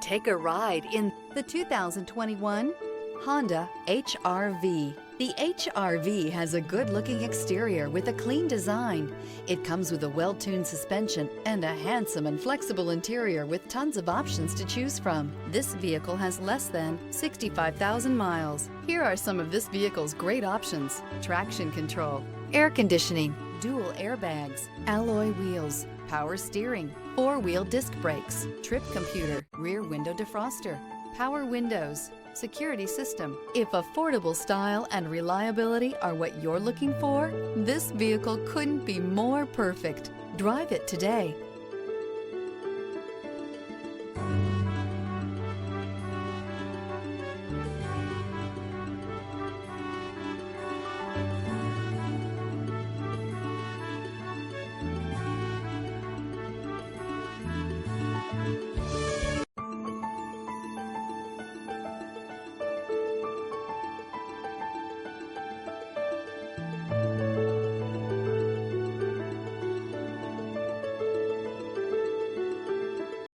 Take a ride in the 2021 Honda HR-V. The HR-V has a good-looking exterior with a clean design. It comes with a well-tuned suspension and a handsome and flexible interior with tons of options to choose from. This vehicle has less than 65,000 miles. Here are some of this vehicle's great options: traction control, air conditioning, dual airbags, alloy wheels, power steering, four-wheel disc brakes, trip computer, rear window defroster, power windows, security system. If affordable style and reliability are what you're looking for, this vehicle couldn't be more perfect. Drive it today.